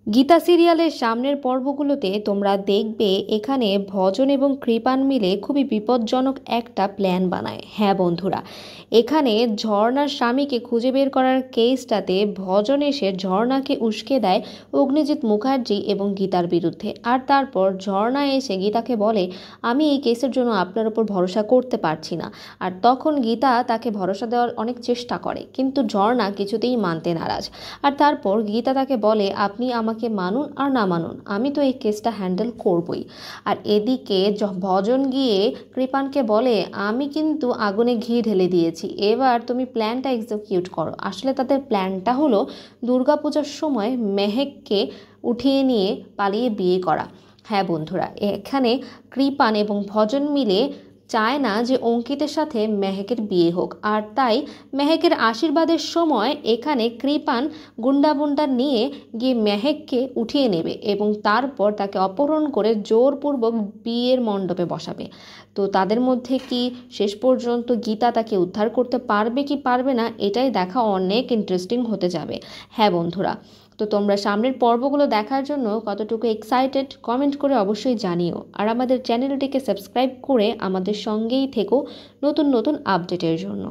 গীতা সিরিয়ালের সামনের পর্বগুলোতে তোমরা দেখবে এখানে ভজন এবং কৃপান মিলে খুবই বিপজ্জনক একটা প্ল্যান বানায়। হ্যাঁ বন্ধুরা, এখানে ঝর্ণার স্বামীকে খুঁজে বের করার কেসটাতে ভজন এসে ঝর্ণাকে উস্কে দেয় অগ্নিজিৎ মুখার্জি এবং গীতার বিরুদ্ধে। আর তারপর ঝর্ণা এসে গীতাকে বলে, আমি এই কেসের জন্য আপনার উপর ভরসা করতে পারছি না। আর তখন গীতা তাকে ভরসা দেওয়ার অনেক চেষ্টা করে, কিন্তু ঝর্ণা কিছুতেই মানতে নারাজ। আর তারপর গীতা তাকে বলে, আপনি আমাকে মানুন আর না মানুন, আমি তো এই কেসটা হ্যান্ডেল করবই। আর এদিকে ভজন গিয়ে কৃপানকে বলে, আমি কিন্তু আগুনে ঘি ঢেলে দিয়েছি, এবার তুমি প্ল্যানটা এক্সিকিউট করো। আসলে তাদের প্ল্যানটা হলো দুর্গাপূজার সময় মেহেককে উঠিয়ে নিয়ে পালিয়ে বিয়ে করা। হ্যাঁ বন্ধুরা, এখানে কৃপান এবং ভজন মিলে চায় না যে অঙ্কিতের সাথে মেহেকের বিয়ে হোক, আর তাই মেহেকের আশীর্বাদের সময় এখানে কৃপান গুন্ডা নিয়ে গিয়ে মেহেককে উঠিয়ে নেবে এবং তারপর তাকে অপহরণ করে জোরপূর্বক বিয়ের মণ্ডপে বসাবে। তো তাদের মধ্যে কি শেষ পর্যন্ত গীতা তাকে উদ্ধার করতে পারবে কি পারবে না, এটাই দেখা অনেক ইন্টারেস্টিং হতে যাবে। হ্যাঁ বন্ধুরা, তো তোমরা সামনের পর্বগুলো দেখার জন্য কতটুকু এক্সাইটেড কমেন্ট করে অবশ্যই জানিও। আর আমাদের চ্যানেলটিকে সাবস্ক্রাইব করে আমাদের সঙ্গেই থেকো নতুন নতুন আপডেটের জন্য।